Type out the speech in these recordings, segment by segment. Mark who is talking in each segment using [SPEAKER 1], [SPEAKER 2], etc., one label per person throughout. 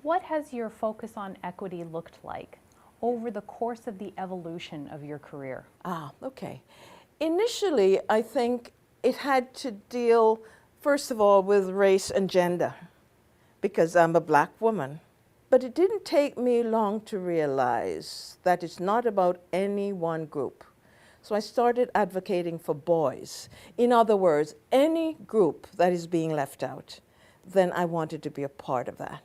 [SPEAKER 1] What has your focus on equity looked like over the course of the evolution of your career?
[SPEAKER 2] Okay. Initially, I think it had to deal, first of all, with race and gender, because I'm a black woman. But it didn't take me long to realize that it's not about any one group. So I started advocating for boys. In other words, any group that is being left out, then I wanted to be a part of that.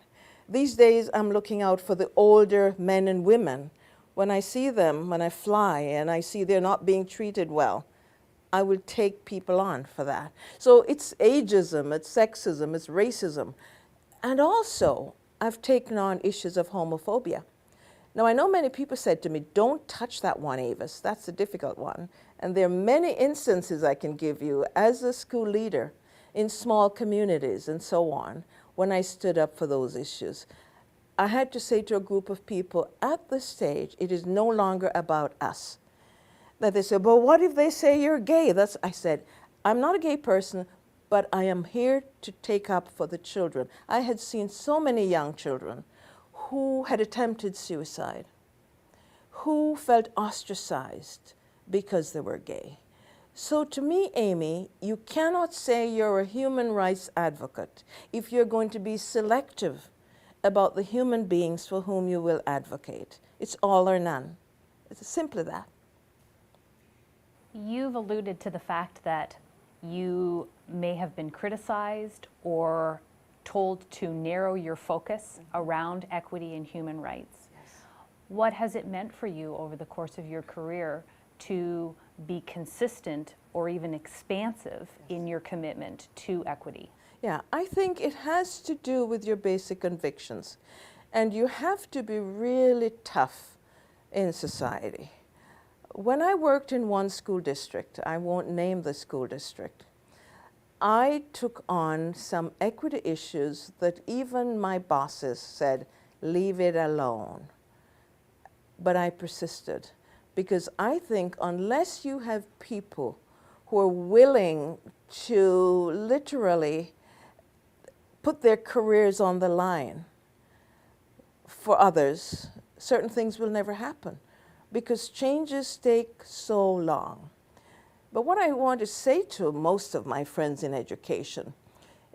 [SPEAKER 2] These days, I'm looking out for the older men and women. When I see them, when I fly, and I see they're not being treated well, I will take people on for that. So it's ageism, it's sexism, it's racism. And also, I've taken on issues of homophobia. Now, I know many people said to me, don't touch that one, Avis. That's a difficult one. And there are many instances I can give you as a school leader in small communities and so on when I stood up for those issues. I had to say to a group of people, at this stage, it is no longer about us. That they said, but what if they say you're gay? I said, I'm not a gay person, but I am here to take up for the children. I had seen so many young children who had attempted suicide, who felt ostracized because they were gay. So to me, Amy, you cannot say you're a human rights advocate if you're going to be selective about the human beings for whom you will advocate. It's all or none. It's simply that.
[SPEAKER 1] You've alluded to the fact that you may have been criticized or told to narrow your focus around equity and human rights.
[SPEAKER 2] Yes.
[SPEAKER 1] What has it meant for you over the course of your career to be consistent or even expansive in your commitment to equity?
[SPEAKER 2] Yeah, I think it has to do with your basic convictions. And you have to be really tough in society. When I worked in one school district, I won't name the school district, I took on some equity issues that even my bosses said, leave it alone. But I persisted because I think unless you have people who are willing to literally put their careers on the line for others, certain things will never happen because changes take so long. But what I want to say to most of my friends in education,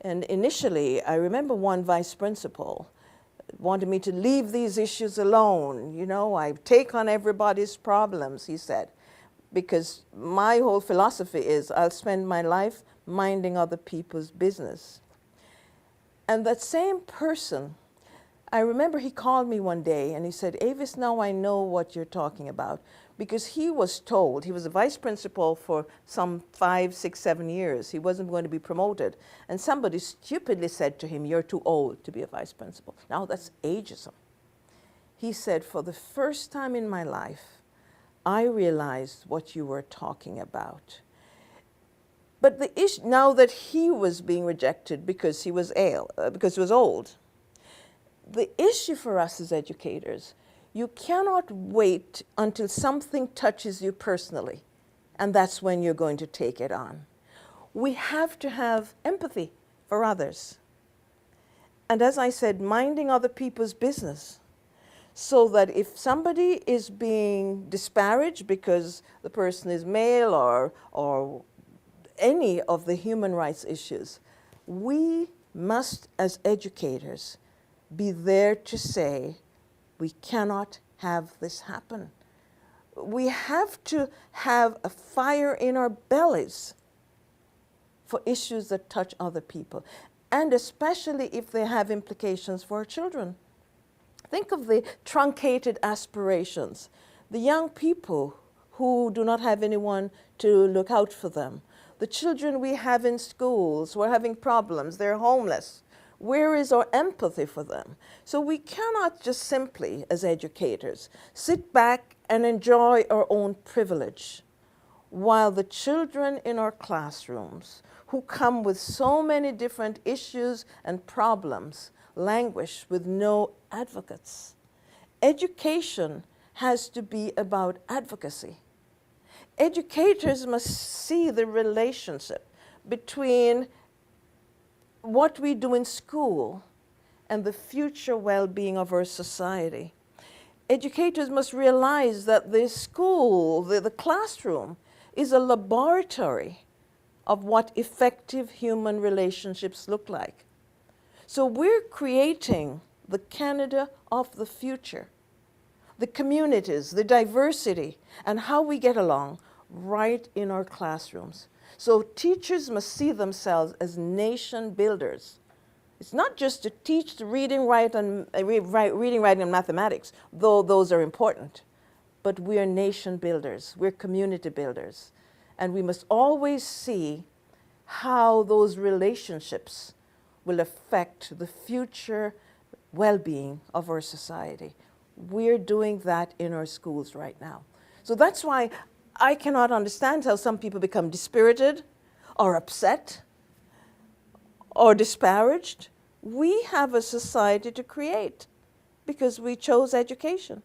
[SPEAKER 2] and initially I remember one vice principal wanted me to leave these issues alone. You know, I take on everybody's problems, he said, because my whole philosophy is I'll spend my life minding other people's business. And that same person, I remember he called me one day and he said, Avis, now I know what you're talking about. Because he was told, he was a vice principal for some 5, 6, 7 years. He wasn't going to be promoted. And somebody stupidly said to him, you're too old to be a vice principal. Now that's ageism. He said, for the first time in my life, I realized what you were talking about. But the issue, now that he was being rejected because he was because he was old, the issue for us as educators, you cannot wait until something touches you personally, and that's when you're going to take it on. We have to have empathy for others. And as I said, minding other people's business, so that if somebody is being disparaged because the person is male or any of the human rights issues, we must, as educators, be there to say, we cannot have this happen. We have to have a fire in our bellies for issues that touch other people, and especially if they have implications for our children. Think of the truncated aspirations, the young people who do not have anyone to look out for them, the children we have in schools who are having problems, they're homeless. Where is our empathy for them? So we cannot just simply, as educators, sit back and enjoy our own privilege, while the children in our classrooms, who come with so many different issues and problems, languish with no advocates. Education has to be about advocacy. Educators must see the relationship between what we do in school and the future well-being of our society. Educators must realize that the school, the classroom, is a laboratory of what effective human relationships look like. So we're creating the Canada of the future, the communities, the diversity, and how we get along right in our classrooms. So teachers must see themselves as nation builders. It's not just to teach the reading, writing, and mathematics, though those are important, but we are nation builders, we're community builders. And we must always see how those relationships will affect the future well-being of our society. We're doing that in our schools right now. So that's why I cannot understand how some people become dispirited or upset or disparaged. We have a society to create because we chose education.